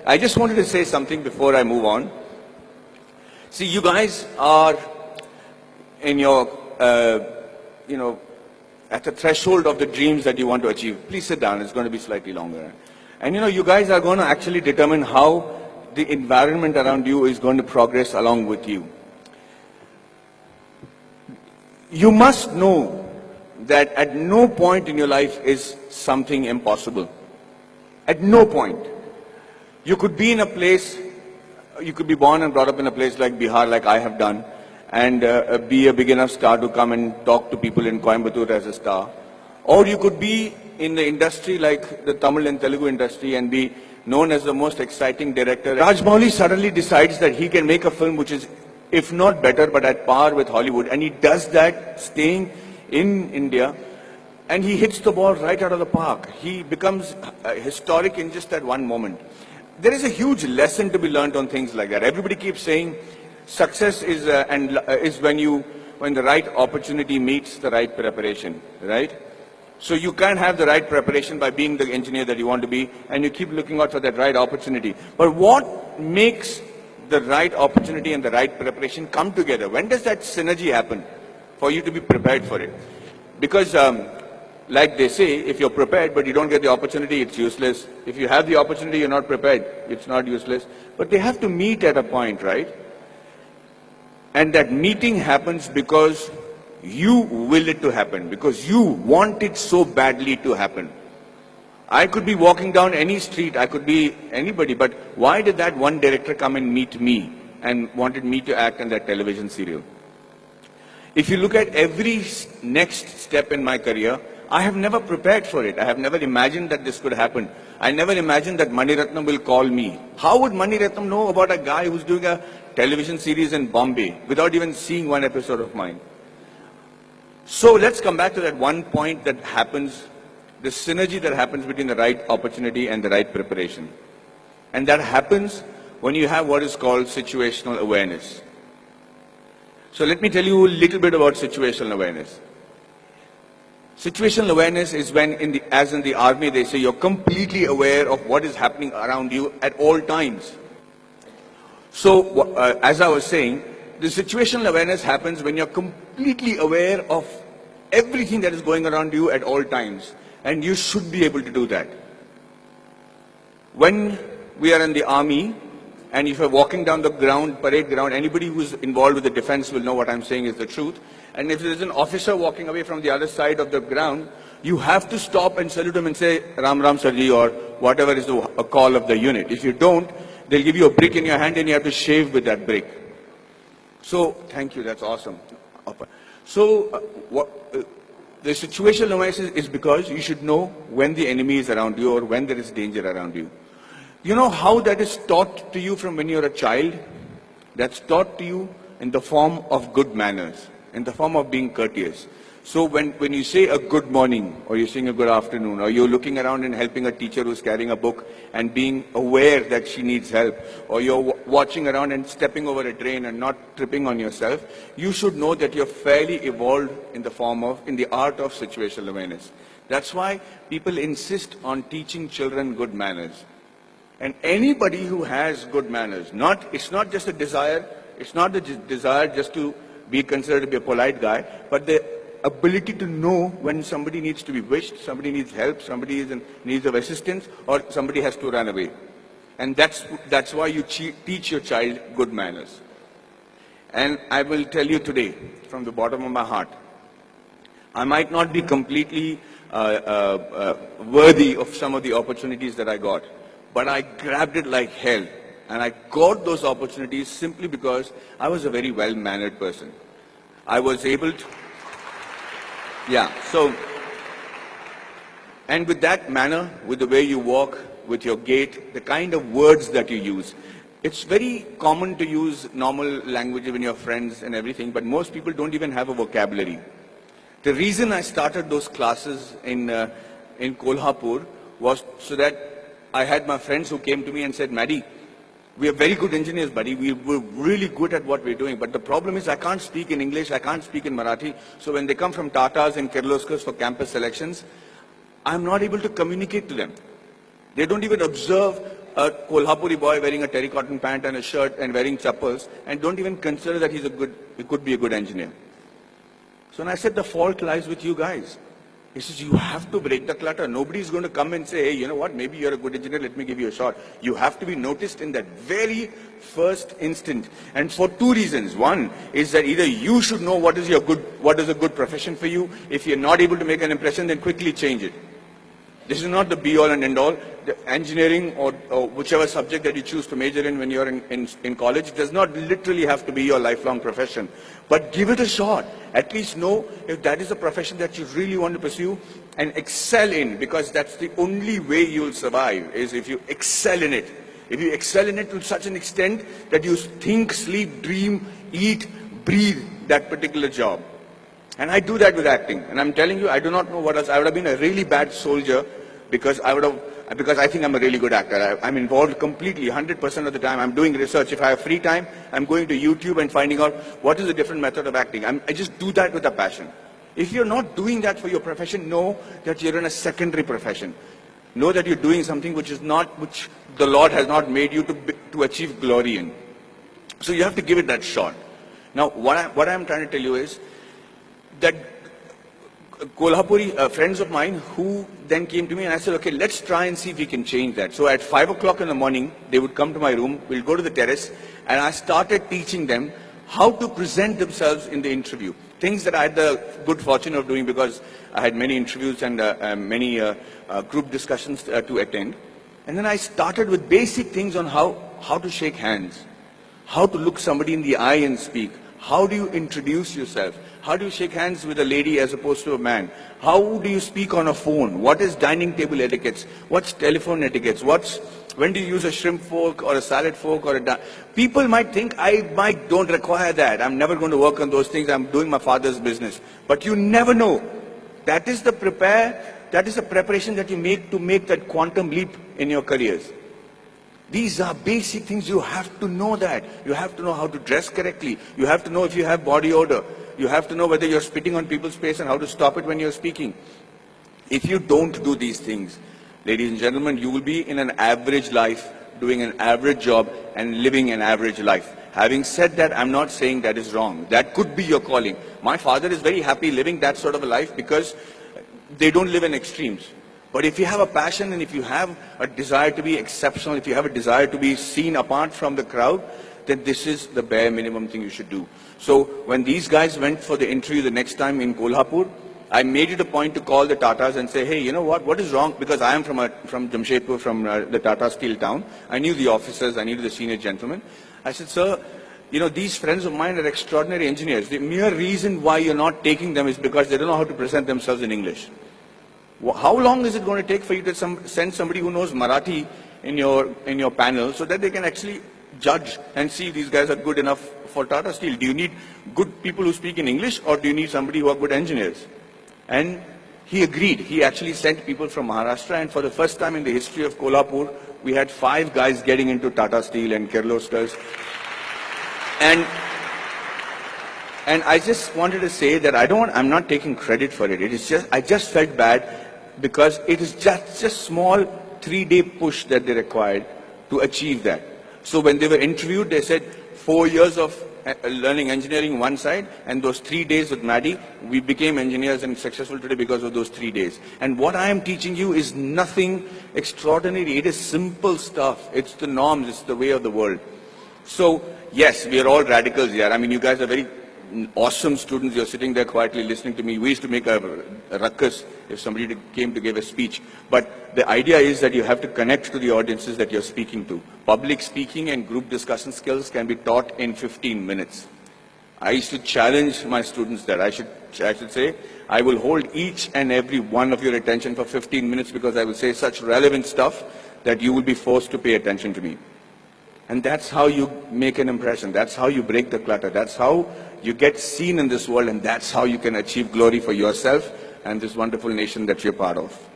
I just wanted to say something before I move on. See, you guys are in your, at the threshold of the dreams that you want to achieve. Please sit down, it's going to be slightly longer. And you guys are going to actually determine how the environment around you is going to progress along with you. You must know that at no point in your life is something impossible. At no point. You could be in a place, you could be born and brought up in a place like Bihar, like I have done, and be a big enough star to come and talk to people in Coimbatore as a star. Or you could be in the industry like the Tamil and Telugu industry and be known as the most exciting director. Rajamouli suddenly decides that he can make a film which is, if not better, but at par with Hollywood. And he does that staying in India, and he hits the ball right out of the park. He becomes historic in just that one moment. There is a huge lesson to be learned on things like that. Everybody keeps saying success is when the right opportunity meets the right preparation, right? So you can't have the right preparation by being the engineer that you want to be, and you keep looking out for that right opportunity. But what makes the right opportunity and the right preparation come together? When does that synergy happen for you to be prepared for it? Because like they say, if you're prepared but you don't get the opportunity, it's useless. If you have the opportunity, you're not prepared, it's not useless. But they have to meet at a point, right? And that meeting happens because you will it to happen, because you want it so badly to happen. I could be walking down any street, I could be anybody, but why did that one director come and meet me and wanted me to act in that television serial? If you look at every next step in my career, I have never prepared for it. I have never imagined that this could happen. I never imagined that Mani Ratnam will call me. How would Mani Ratnam know about a guy who's doing a television series in Bombay without even seeing one episode of mine? So let's come back to that one point that happens, the synergy that happens between the right opportunity and the right preparation. And that happens when you have what is called situational awareness. So let me tell you a little bit about situational awareness. Situational awareness is when, as in the army, they say you're completely aware of what is happening around you at all times. So, as I was saying, the situational awareness happens when you're completely aware of everything that is going around you at all times. And you should be able to do that. When we are in the army, and if you're walking down the ground, parade ground, anybody who's involved with the defense will know what I'm saying is the truth. And if there's an officer walking away from the other side of the ground, you have to stop and salute him and say, Ram Ram Sarji, or whatever is the call of the unit. If you don't, they'll give you a brick in your hand and you have to shave with that brick. So, thank you, that's awesome. So, the situational awareness is because you should know when the enemy is around you or when there is danger around you. You know how that is taught to you from when you're a child? That's taught to you in the form of good manners, in the form of being courteous. So when you say a good morning, or you're saying a good afternoon, or you're looking around and helping a teacher who's carrying a book and being aware that she needs help, or you're watching around and stepping over a drain and not tripping on yourself, you should know that you're fairly evolved in the art of situational awareness. That's why people insist on teaching children good manners. And anybody who has good manners, it's not just a desire, it's not the desire just to be considered to be a polite guy, but the ability to know when somebody needs to be wished, somebody needs help, somebody is in need of assistance, or somebody has to run away. And that's why you teach your child good manners. And I will tell you today, from the bottom of my heart, I might not be completely worthy of some of the opportunities that I got, but I grabbed it like hell. And I got those opportunities simply because I was a very well-mannered person. I was able to, and with that manner, with the way you walk, with your gait, the kind of words that you use, it's very common to use normal language when you're friends and everything, but most people don't even have a vocabulary. The reason I started those classes in Kolhapur was so that I had my friends who came to me and said, Maddy, we are very good engineers, buddy. We're really good at what we're doing. But the problem is I can't speak in English, I can't speak in Marathi. So when they come from Tatas and Kirloskars for campus selections, I'm not able to communicate to them. They don't even observe a Kolhapuri boy wearing a terracotta pant and a shirt and wearing chappals and don't even consider that he could be a good engineer. So I said, the fault lies with you guys. He says, you have to break the clutter. Nobody's going to come and say, hey, you know what, maybe you're a good engineer, let me give you a shot. You have to be noticed in that very first instant. And for two reasons. One is that either you should know what is a good profession for you. If you're not able to make an impression, then quickly change it. This is not the be-all and end-all. The engineering or whichever subject that you choose to major in when you're in college does not literally have to be your lifelong profession. But give it a shot. At least know if that is a profession that you really want to pursue and excel in, because that's the only way you'll survive, is if you excel in it. If you excel in it to such an extent that you think, sleep, dream, eat, breathe that particular job. And I do that with acting. And I'm telling you, I do not know what else. I would have been a really bad soldier because I think I'm a really good actor. I'm involved completely, 100% of the time. I'm doing research. If I have free time, I'm going to YouTube and finding out what is a different method of acting. I just do that with a passion. If you're not doing that for your profession, know that you're in a secondary profession. Know that you're doing something which the Lord has not made you to achieve glory in. So you have to give it that shot. Now, what I'm trying to tell you is that Kolhapuri friends of mine who then came to me and I said, okay, let's try and see if we can change that. So at 5 o'clock in the morning, they would come to my room, we'll go to the terrace, and I started teaching them how to present themselves in the interview. Things that I had the good fortune of doing because I had many interviews and many group discussions to attend. And then I started with basic things on how to shake hands, how to look somebody in the eye and speak. How do you introduce yourself? How do you shake hands with a lady as opposed to a man? How do you speak on a phone? What is dining table etiquettes? What's telephone etiquettes? When do you use a shrimp fork or a salad fork or people might think I don't require that. I'm never going to work on those things. I'm doing my father's business. But you never know. That is the preparation that you make to make that quantum leap in your careers. These are basic things. You have to know that. You have to know how to dress correctly. You have to know if you have body odor. You have to know whether you're spitting on people's face and how to stop it when you're speaking. If you don't do these things, ladies and gentlemen, you will be in an average life, doing an average job and living an average life. Having said that, I'm not saying that is wrong. That could be your calling. My father is very happy living that sort of a life because they don't live in extremes. But if you have a passion and if you have a desire to be exceptional, if you have a desire to be seen apart from the crowd, then this is the bare minimum thing you should do. So when these guys went for the interview the next time in Kolhapur, I made it a point to call the Tatas and say, hey, you know what is wrong? Because I am from Jamshedpur, from the Tata Steel town. I knew the officers, I knew the senior gentlemen. I said, sir, you know, these friends of mine are extraordinary engineers. The mere reason why you're not taking them is because they don't know how to present themselves in English. How long is it going to take for you to send somebody who knows Marathi in your panel so that they can actually judge and see if these guys are good enough for Tata Steel? Do you need good people who speak in English or do you need somebody who are good engineers? And he agreed. He actually sent people from Maharashtra, and for the first time in the history of Kolhapur, we had 5 guys getting into Tata Steel and Kirloskars. And I just wanted to say that I'm not taking credit for it. I just felt bad because it is just a small 3-day push that they required to achieve that. So when they were interviewed, they said 4 years of learning engineering one side, and those 3 days with Maddy, we became engineers and successful today because of those 3 days. And what I am teaching you is nothing extraordinary. It is simple stuff. It's the norms. It's the way of the world. So yes, we are all radicals here. I mean, you guys are very awesome students. You're sitting there quietly listening to me. We used to make a ruckus if somebody came to give a speech. But the idea is that you have to connect to the audiences that you're speaking to. Public speaking and group discussion skills can be taught in 15 minutes. I used to challenge my students that I should say, I will hold each and every one of your attention for 15 minutes because I will say such relevant stuff that you will be forced to pay attention to me. And that's how you make an impression. That's how you break the clutter. That's how you get seen in this world, and that's how you can achieve glory for yourself and this wonderful nation that you're part of.